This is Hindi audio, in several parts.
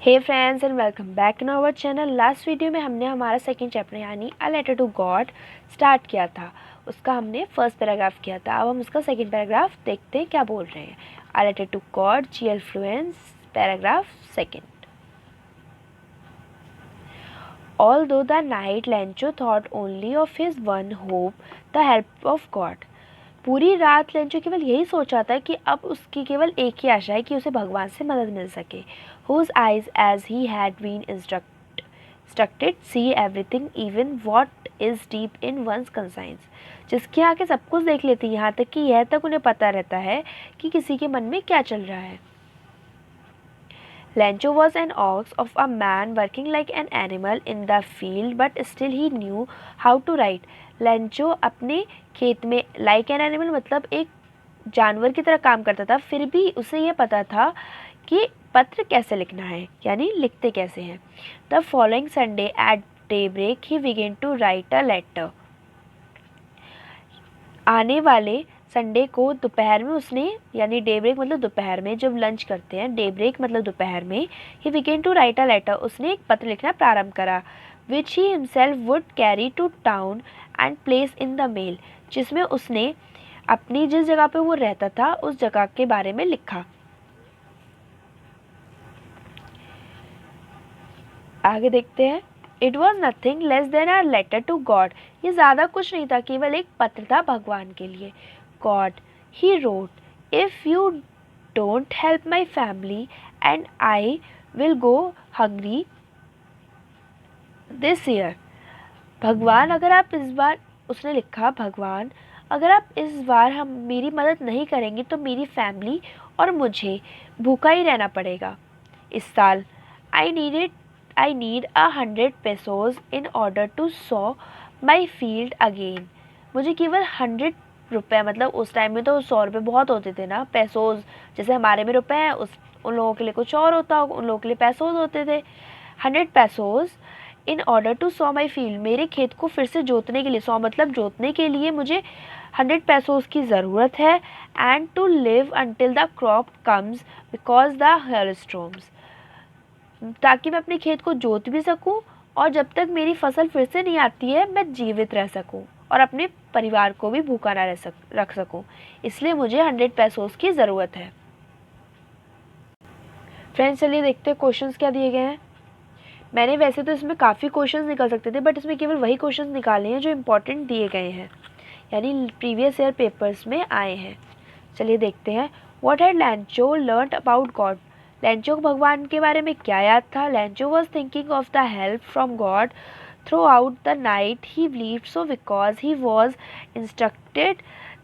Hey friends and welcome back to our channel. Last video में हमने हमारा सेकंड चैप्टर यानी a letter to God start किया था। उसका हमने फर्स्ट पैराग्राफ किया था। अब हम उसका सेकंड पैराग्राफ देखते हैं क्या बोल रहे हैं। A letter to God GL फ्लुएंस paragraph second. Although the night Lencho thought only of his one hope, the help of God. पूरी रात लेंचो केवल यही सोचा था कि अब उसकी केवल एक ही आशा है कि उसे भगवान से मदद मिल सके। Whose eyes as he had been instructed see everything even what is deep in one's conscience. जिसकी आंखें सब कुछ देख लेती, यहाँ तक कि यह तक उन्हें पता रहता है कि किसी के मन में क्या चल रहा है। Lencho was an ox of a man working like an animal in the field, but still he knew how to write. Lencho अपने खेत में like an animal मतलब एक जानवर की तरह काम करता था, फिर भी उसे यह पता था कि पत्र कैसे लिखना है, यानी लिखते कैसे हैं। The following Sunday at daybreak he began to write a letter. आने वाले संडे को दोपहर में उसने, यानी डे ब्रेक मतलब दोपहर में जब लंच करते हैं, डे ब्रेक मतलब दोपहर में, he began to write a letter, उसने एक पत्र लिखना प्रारंभ करा, which he himself would carry to town and place in the mail, जिसमें उसने अपनी जिस जगह पे वो रहता था उस जगह के बारे में लिखा। आगे देखते हैं। It was nothing less than our letter to God, ये ज़्यादा कुछ नहीं था, केवल एक पत्र था भगवान के लिए। God, he wrote, if you don't help my family and I will go hungry this year. भगवान अगर आप इस बार, उसने लिखा, भगवान अगर आप इस बार हम मेरी मदद नहीं करेंगे तो मेरी फैमिली और मुझे भूखा ही रहना पड़ेगा इस साल। I need 100 pesos in order to sow my field again. मुझे केवल 100 रुपये, मतलब उस टाइम में तो 100 रुपये बहुत होते थे ना, पैसोज जैसे हमारे में रुपए हैं, उस उन लोगों के लिए कुछ और होता होगा, उन लोगों के लिए पैसोज होते थे। 100 pesos in order to sow my field, मेरे खेत को फिर से जोतने के लिए, सौ मतलब जोतने के लिए मुझे 100 पैसोज की ज़रूरत है। And to live until the crop comes because the hailstorms, ताकि मैं अपने खेत को जोत भी सकूं और जब तक मेरी फसल फिर से नहीं आती है मैं जीवित रह सकूं और अपने परिवार को भी भूखा ना रख सकूं, इसलिए मुझे 100 पैसोस की ज़रूरत है। फ्रेंड्स चलिए देखते हैं क्वेश्चंस क्या दिए गए हैं। मैंने वैसे तो इसमें काफ़ी क्वेश्चंस निकाल सकते थे, बट इसमें केवल वही क्वेश्चंस निकाले हैं जो इम्पोर्टेंट दिए गए हैं, यानी प्रीवियस ईयर पेपर्स में आए हैं। चलिए देखते हैं। What had लैंचो learned about God, लैंचो को भगवान के बारे में क्या याद था। लैंचो was thinking of the help from God through out the night, he believed so because he was instructed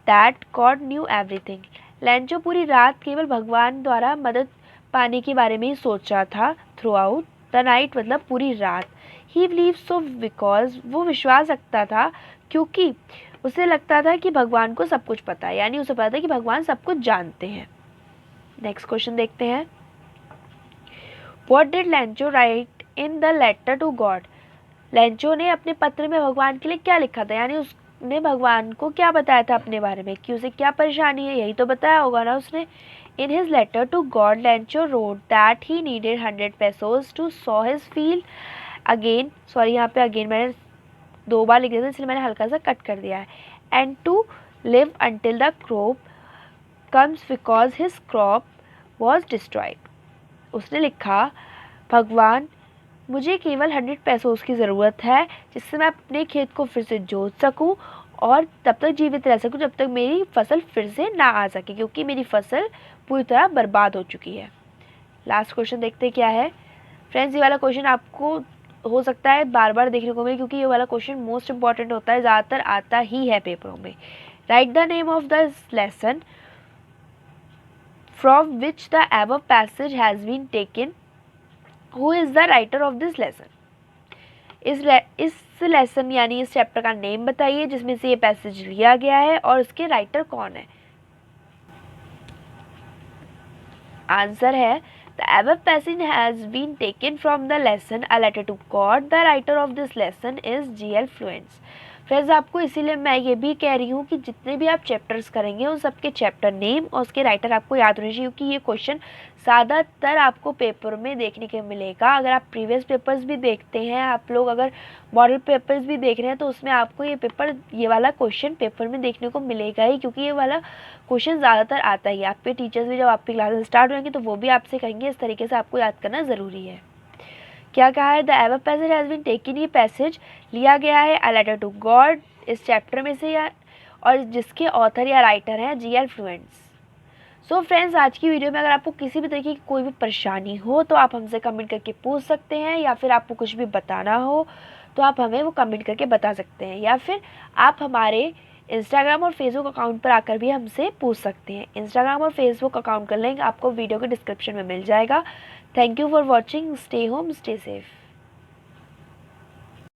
that God new everything. लैंचो पूरी रात केवल भगवान द्वारा मदद पाने के बारे में ही सोच रहा था। थ्रू आउट द नाइट मतलब पूरी रात। ही बिलीव सो बिकॉज वो विश्वास रखता था क्योंकि उसे लगता था कि भगवान को सब कुछ पता है, यानी उसे पता था कि भगवान सब कुछ जानते हैं। नेक्स्ट क्वेश्चन देखते हैं। What did Lencho write in the letter to God? Lencho ने अपने पत्र में भगवान के लिए क्या लिखा था, यानी उसने भगवान को क्या बताया था अपने बारे में कि उसे क्या परेशानी है, यही तो बताया होगा ना उसने। In his letter to God, Lencho wrote that he needed 100 pesos to sow his field again. Sorry, यहाँ पे अगेन मैंने 2 बार लिख दिया था, इसलिए मैंने हल्का सा कट कर दिया है। And to live until the crop comes because his crop was destroyed. उसने लिखा, भगवान मुझे केवल 100 पैसों की ज़रूरत है जिससे मैं अपने खेत को फिर से जोत सकूं और तब तक जीवित रह सकूं जब तक मेरी फसल फिर से ना आ सके, क्योंकि मेरी फसल पूरी तरह बर्बाद हो चुकी है। लास्ट क्वेश्चन देखते हैं क्या है। फ्रेंड्स ये वाला क्वेश्चन आपको हो सकता है बार बार देखने को मिले, क्योंकि ये वाला क्वेश्चन मोस्ट इंपॉर्टेंट होता है, ज़्यादातर आता ही है पेपरों में। Right the name of the lesson from which the above passage has been taken. Who is the writer of this lesson? इस लेसन यानी इस चैप्टर का नेम बताइए जिसमें से ये पैसेज लिया गया है और उसके राइटर कौन है। आंसर है the above passage has been taken from the lesson A Letter to God. The writer of this lesson is GL Fluence. Friends आपको इसीलिए मैं ये भी कह रही हूँ कि जितने भी आप चैप्टर्स करेंगे उन सबके चैप्टर नेम और उसके राइटर आपको याद होने चाहिए, क्योंकि ये क्वेश्चन ज़्यादातर आपको पेपर में देखने को मिलेगा। अगर आप प्रीवियस पेपर्स भी देखते हैं, आप लोग अगर मॉडल पेपर्स भी देख रहे हैं, तो उसमें आपको ये वाला क्वेश्चन पेपर में देखने को मिलेगा ही, क्योंकि ये वाला क्वेश्चन ज़्यादातर आता ही है। आपके टीचर्स भी जब आपकी क्लासेस स्टार्ट होंगे तो वो भी आपसे कहेंगे, इस तरीके से आपको याद करना ज़रूरी है। क्या कहा है, the ever passage has been taken, ये पैसेज लिया गया है अ लेटर टू गॉड इस चैप्टर में से, या और जिसके ऑथर या राइटर हैं जी.एल. फ्लुएंस। सो फ्रेंड्स, आज की वीडियो में अगर आपको किसी भी तरीके की कोई भी परेशानी हो तो आप हमसे कमेंट करके पूछ सकते हैं, या फिर आपको कुछ भी बताना हो तो आप हमें वो कमेंट करके बता सकते हैं, या फिर आप हमारे इंस्टाग्राम और फेसबुक अकाउंट पर आकर भी हमसे पूछ सकते हैं। इंस्टाग्राम और फेसबुक अकाउंट का लिंक आपको वीडियो के डिस्क्रिप्शन में मिल जाएगा। Thank you for watching. Stay home, stay safe.